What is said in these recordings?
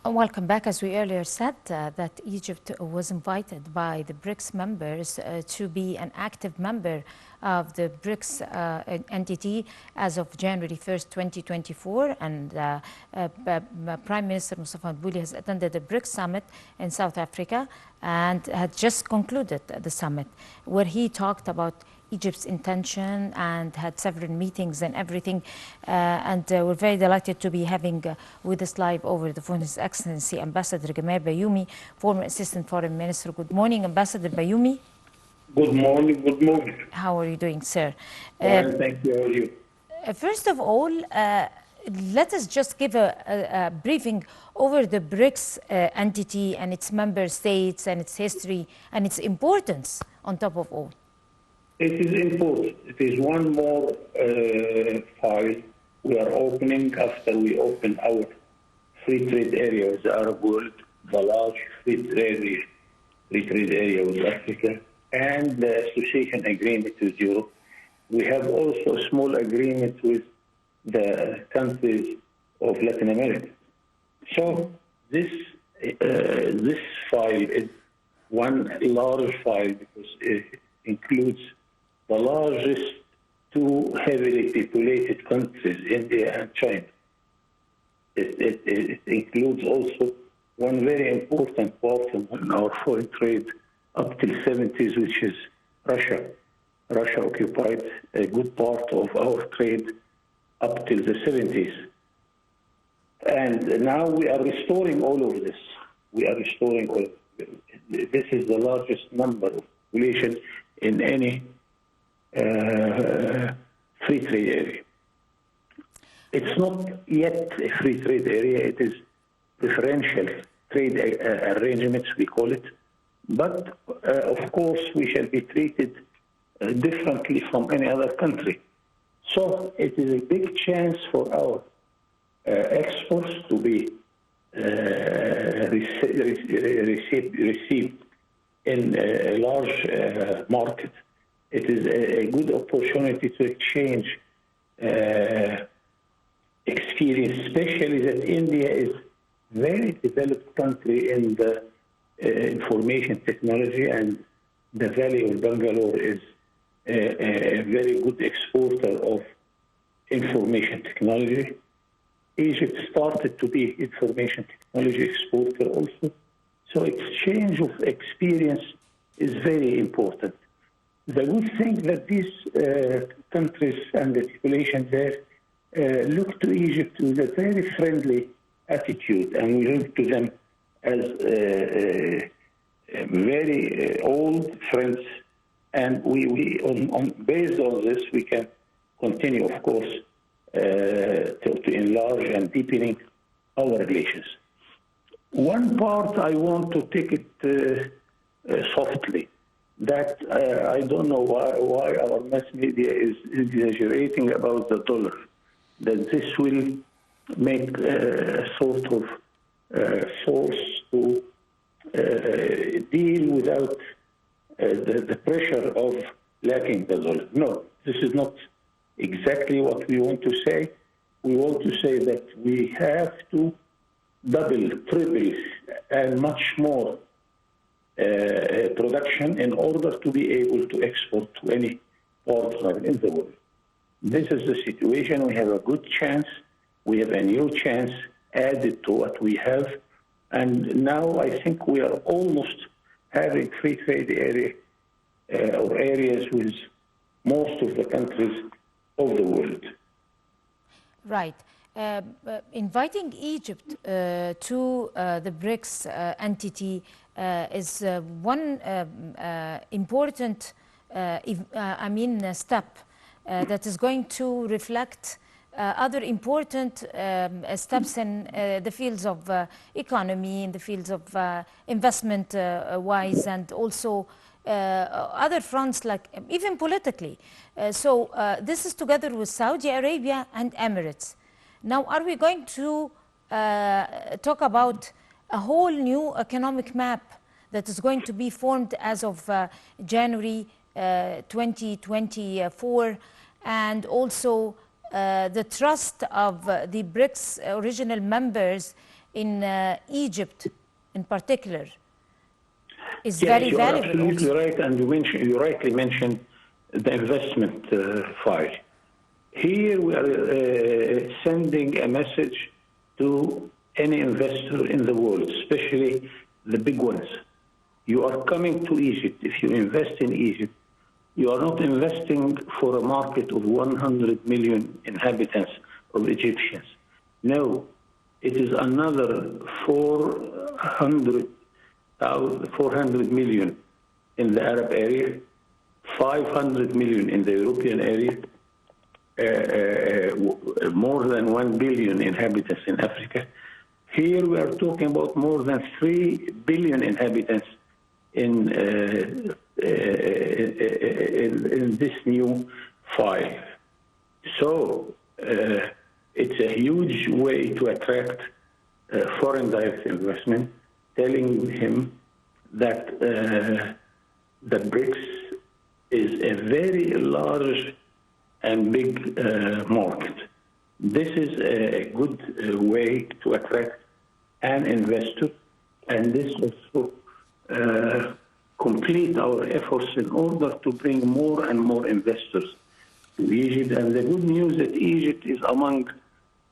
Welcome back. As we earlier said, that Egypt was invited by the BRICS members to be an active member of the BRICS entity as of January 1st, 2024. And Prime Minister Mustafa Madbouli has attended the BRICS summit in South Africa and had just concluded the summit, where he talked about Egypt's intention and had several meetings and everything. We're very delighted to be having with us live over the phone His Excellency Ambassador Gamal Bayoumi, former Assistant Foreign Minister. Good morning, Ambassador Bayoumi. Good morning, good morning. How are you doing, sir? Fine, thank you. How are you? First of all, let us just give a briefing over the BRICS entity and its member states and its history and its importance on top of all. It is important. It is one more file we are opening after we open our free trade area with the Arab world, the large free trade area with Africa, and the association agreement with Europe. We have also a small agreement with the countries of Latin America. So this file is one large file because it includes the largest two heavily populated countries, India and China. It includes also one very important part in our foreign trade up till 70s, which is Russia. Russia occupied a good part of our trade up till the 70s. And now we are restoring all of this. We are restoring all of this. This is the largest number of population in any free trade area. It's not yet a free trade area, it is differential trade arrangements, we call it. But of course, we shall be treated differently from any other country. So it is a big chance for our exports to be received in a large market. It is a good opportunity to exchange experience, especially that India is a very developed country in the information technology, and the Valley of Bangalore is a very good exporter of information technology. Egypt started to be information technology exporter also. So exchange of experience is very important. The good thing that these countries and the population there look to Egypt with a very friendly attitude, and we look to them as very old friends. And based on this, we can continue, of course, to enlarge and deepening our relations. One part I want to take it softly. That I don't know why our mass media is exaggerating about the dollar, that this will make a sort of source to deal without the pressure of lacking the dollar. No, this is not exactly what we want to say. We want to say that we have to double, triple, and much more production in order to be able to export to any partner in the world. This is the situation. We have a good chance. We have a new chance added to what we have. And now I think we are almost having free trade area or areas with most of the countries of the world. Right. Inviting Egypt to the BRICS entity is one important step that is going to reflect other important steps in the fields of economy, in the fields of investment wise, and also other fronts, like even politically. So this is together with Saudi Arabia and Emirates. Now, are we going to talk about a whole new economic map that is going to be formed as of January 2024, and also the trust of the BRICS original members in Egypt in particular is Yes, very you are valuable absolutely also. right, and you rightly mentioned the investment file. Here we are sending a message to any investor in the world, especially the big ones. You are coming to Egypt. If you invest in Egypt, you are not investing for a market of 100 million inhabitants of Egyptians. No, it is another 400 million in the Arab area, 500 million in the European area, more than 1 billion inhabitants in Africa. Here we are talking about more than 3 billion inhabitants in this new file. So it's a huge way to attract foreign direct investment, telling him that the BRICS is a very large and big market. This is a good way to attract an investor, and this also complete our efforts in order to bring more and more investors to Egypt. And the good news that Egypt is among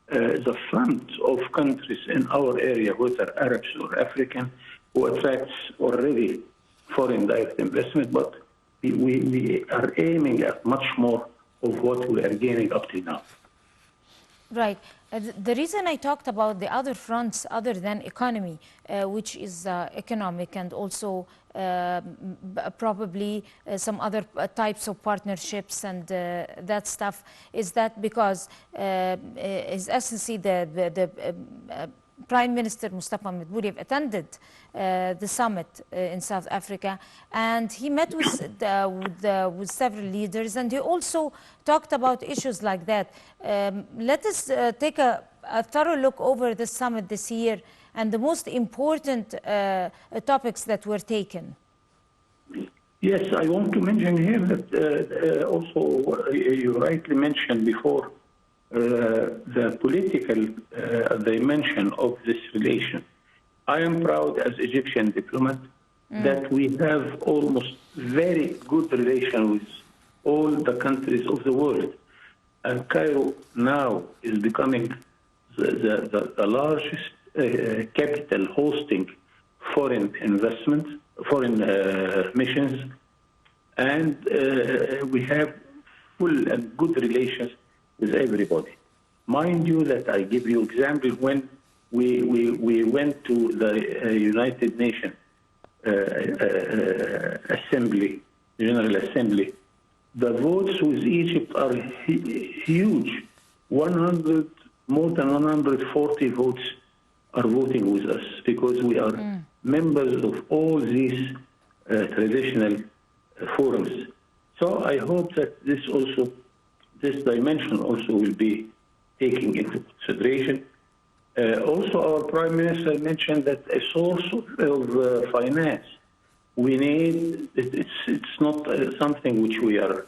the front of countries in our area, whether Arabs or African, who attracts already foreign direct investment, but we are aiming at much more of what we are gaining up to now. Right. The reason I talked about the other fronts other than economy, which is economic and also probably some other types of partnerships and that stuff, is that because His Excellency the Prime Minister Mustafa Madbouly attended the summit in South Africa, and he met with several leaders, and he also talked about issues like that. Let us take a thorough look over the summit this year and the most important topics that were taken. Yes, I want to mention here that also you rightly mentioned before the political dimension of this relation. I am proud as Egyptian diplomat that we have almost very good relation with all the countries of the world. And Cairo now is becoming the largest capital hosting foreign investment, foreign missions, and we have full and good relations with everybody. Mind you that I give you example when we went to the United Nations Assembly, General Assembly, the votes with Egypt are huge. More than 140 votes are voting with us because we are members of all these traditional forums. So I hope that this dimension also will be taken into consideration. Also, our Prime Minister mentioned that a source of finance we need, it's not something which we are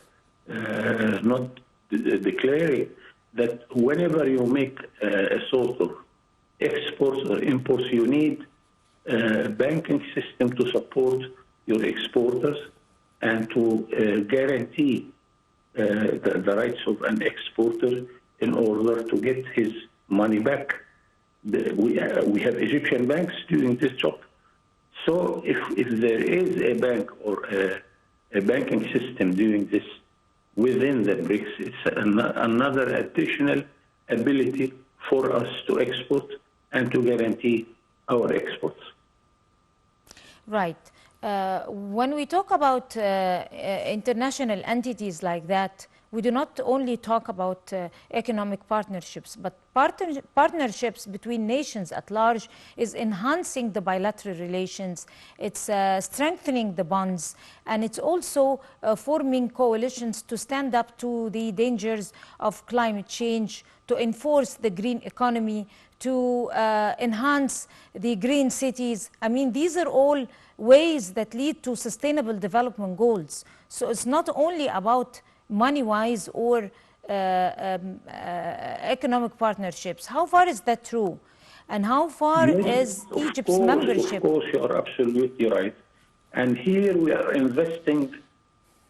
not declaring, that whenever you make a sort of exports or imports, you need a banking system to support your exporters and to guarantee the rights of an exporter in order to get his money back. We have Egyptian banks doing this job. So if there is a bank or a banking system doing this within the BRICS, it's another additional ability for us to export and to guarantee our exports. Right. When we talk about international entities like that, we do not only talk about economic partnerships, but partnerships between nations at large is enhancing the bilateral relations, it's strengthening the bonds, and it's also forming coalitions to stand up to the dangers of climate change, to enforce the green economy, to enhance the green cities. I mean, these are all ways that lead to sustainable development goals. So it's not only about money-wise or economic partnerships. How far is that true? And how far Yes, is Egypt's membership? of course, you are absolutely right. And here we are investing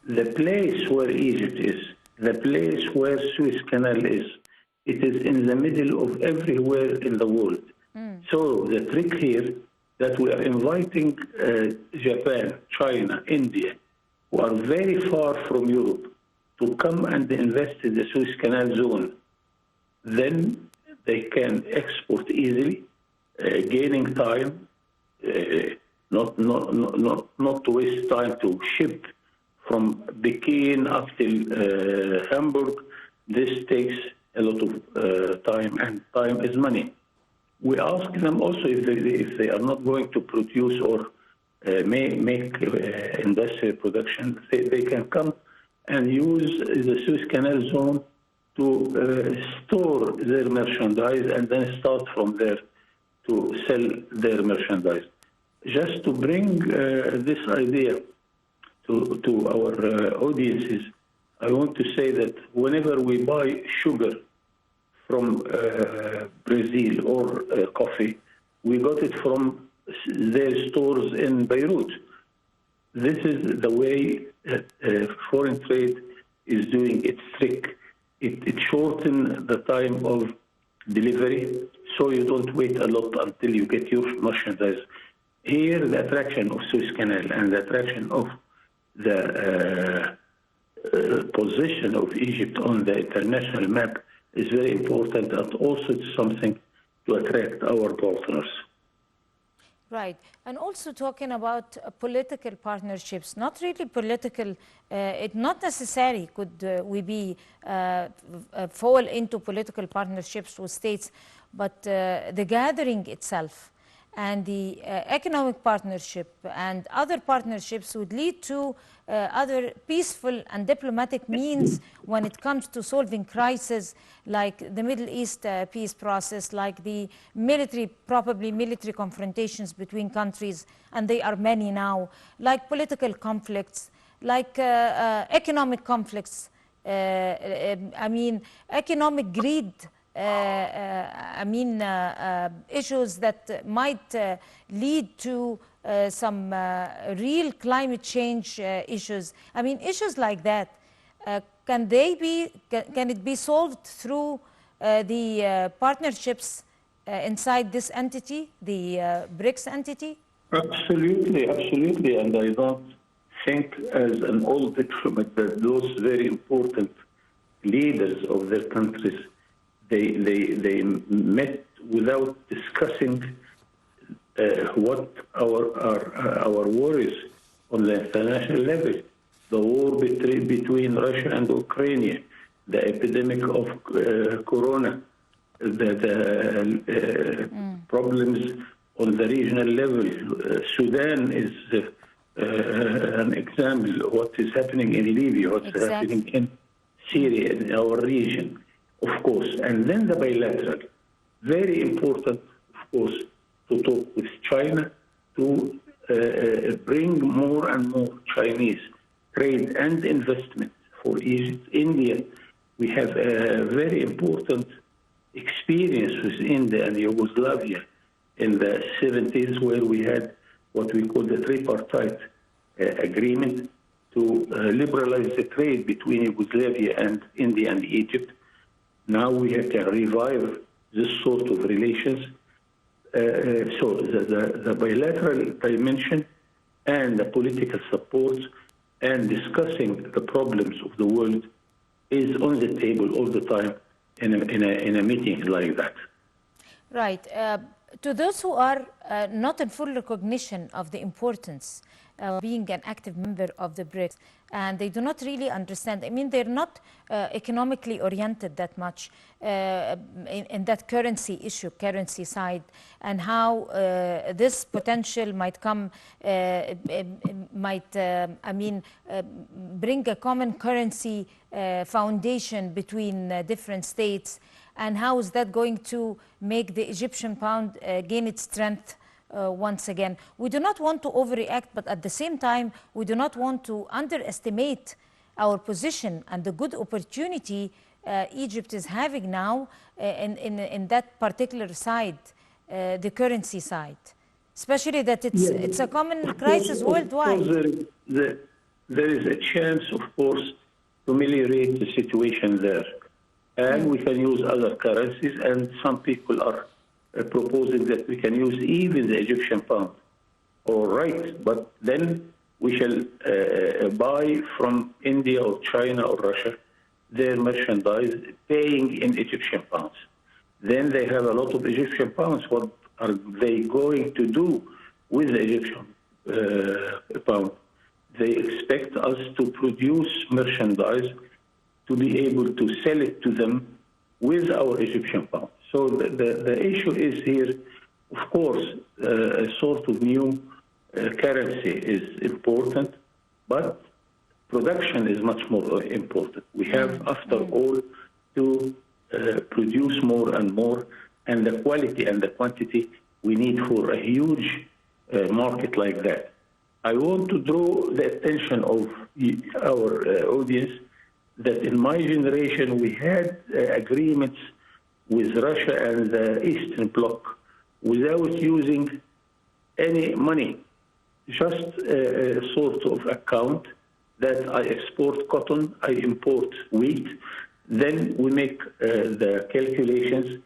the place where Egypt is, the place where Suez Canal is. It is in the middle of everywhere in the world. So the trick here that we are inviting Japan, China, India, who are very far from Europe, to come and invest in the Suez Canal zone. Then they can export easily, gaining time, not to waste time to ship from Pekin up till Hamburg. This takes a lot of time, and time is money. We ask them also if they are not going to produce or make industrial production, they can come and use the Suez Canal zone to store their merchandise and then start from there to sell their merchandise. Just to bring this idea to our audiences, I want to say that whenever we buy sugar from Brazil or coffee, we got it from their stores in Beirut. This is the way foreign trade is doing its trick. It shortens the time of delivery, so you don't wait a lot until you get your merchandise. Here, the attraction of Suez Canal and the attraction of the position of Egypt on the international map is very important, and also it's something to attract our partners. Right. And also talking about political partnerships, not really political, it's not necessary could we be fall into political partnerships with states, but the gathering itself and the economic partnership and other partnerships would lead to other peaceful and diplomatic means when it comes to solving crises like the Middle East peace process, like the probably military confrontations between countries, and they are many now, like political conflicts, like economic conflicts, economic greed, issues that might lead to some real climate change issues. Issues like that, can it be solved through the partnerships inside this entity, the BRICS entity? Absolutely, absolutely. And I don't think, as an old diplomat, that those very important leaders of their countries, they met without discussing what our worries on the international level, the war between Russia and Ukraine, the epidemic of corona, the problems on the regional level. Sudan is an example. What is happening in Libya, what's happening in Syria, in our region, of course. And then the bilateral, very important, of course, to talk with China to bring more and more Chinese trade and investment for Egypt. India, we have a very important experience with India and Yugoslavia in the 70s, where we had what we call the tripartite agreement to liberalize the trade between Yugoslavia and India and Egypt. Now we can revive this sort of relations. So the bilateral dimension and the political support and discussing the problems of the world is on the table all the time in a meeting like that. Right. To those who are not in full recognition of the importance of being an active member of the BRICS, and they do not really understand, they're not economically oriented that much in that currency side, and how this potential might come, bring a common currency foundation between different states, and how is that going to make the Egyptian pound gain its strength once again. We do not want to overreact, but at the same time, we do not want to underestimate our position and the good opportunity Egypt is having now in that particular side. the currency side, especially that Yes. it's a common Of crisis course, worldwide. there is a chance, of course, to ameliorate the situation there. And we can use other currencies, and some people are proposing that we can use even the Egyptian pound. All right, but then we shall buy from India or China or Russia their merchandise paying in Egyptian pounds. Then they have a lot of Egyptian pounds. What are they going to do with the Egyptian pound? They expect us to produce merchandise to be able to sell it to them with our Egyptian pound. So the issue is here, of course, a sort of new currency is important, but production is much more important. We have, after all, to produce more and more, and the quality and the quantity we need for a huge market like that. I want to draw the attention of our audience that in my generation we had agreements with Russia and the Eastern Bloc without using any money, just a sort of account that I export cotton, I import wheat, then we make the calculations,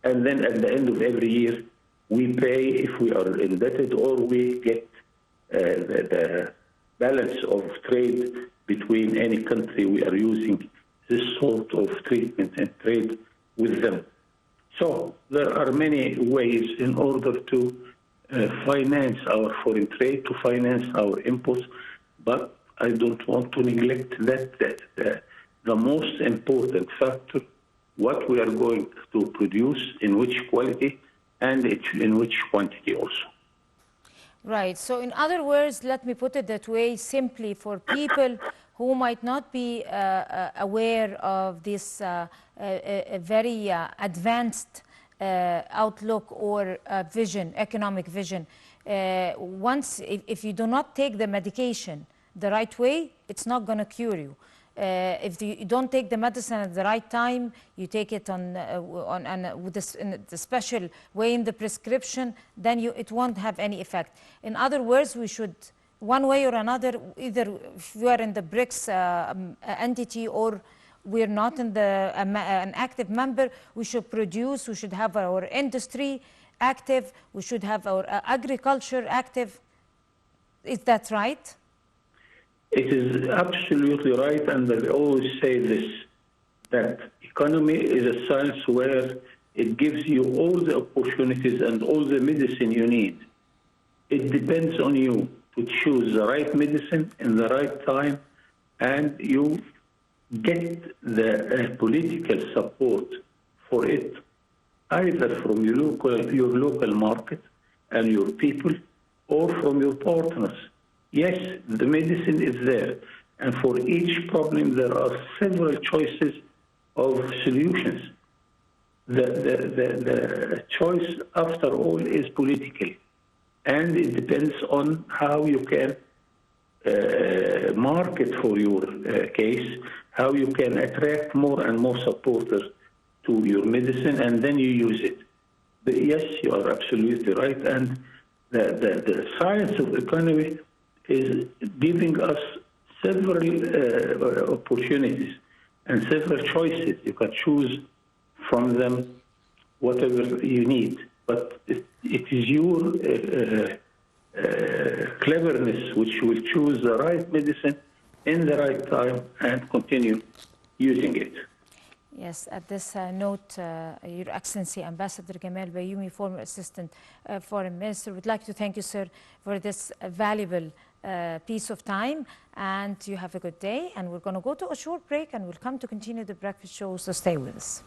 and then at the end of every year we pay if we are indebted, or we get the balance of trade between any country we are using this sort of treatment and trade with them. So there are many ways in order to finance our foreign trade, to finance our imports, but I don't want to neglect that the most important factor, what we are going to produce, in which quality, and in which quantity also. Right. So in other words, let me put it that way simply for people who might not be aware of this a very advanced outlook or vision, economic vision. Once, if you do not take the medication the right way, it's not going to cure you. If you don't take the medicine at the right time, you take it with this, in the special way in the prescription, then it won't have any effect. In other words, we should, one way or another, either if we are in the BRICS entity or we're not in an active member, we should produce, we should have our industry active, we should have our agriculture active. Is that right? It is absolutely right, and I always say this, that economy is a science where it gives you all the opportunities and all the medicine you need. It depends on you to choose the right medicine in the right time, and you get the political support for it, either from your local market and your people, or from your partners. Yes, the medicine is there, and for each problem there are several choices of solutions. The choice, after all, is political, and it depends on how you can market for your case, how you can attract more and more supporters to your medicine, and then you use it. But yes, you are absolutely right, and the science of economy is giving us several opportunities and several choices. You can choose from them whatever you need, but it is your cleverness which will choose the right medicine in the right time and continue using it. Yes, at this note, Your Excellency Ambassador Gamal Bayoumi, former Assistant Foreign Minister, would like to thank you, sir, for this valuable piece of time, and you have a good day. And we're going to go to a short break, and we'll come to continue the breakfast show, so stay with us.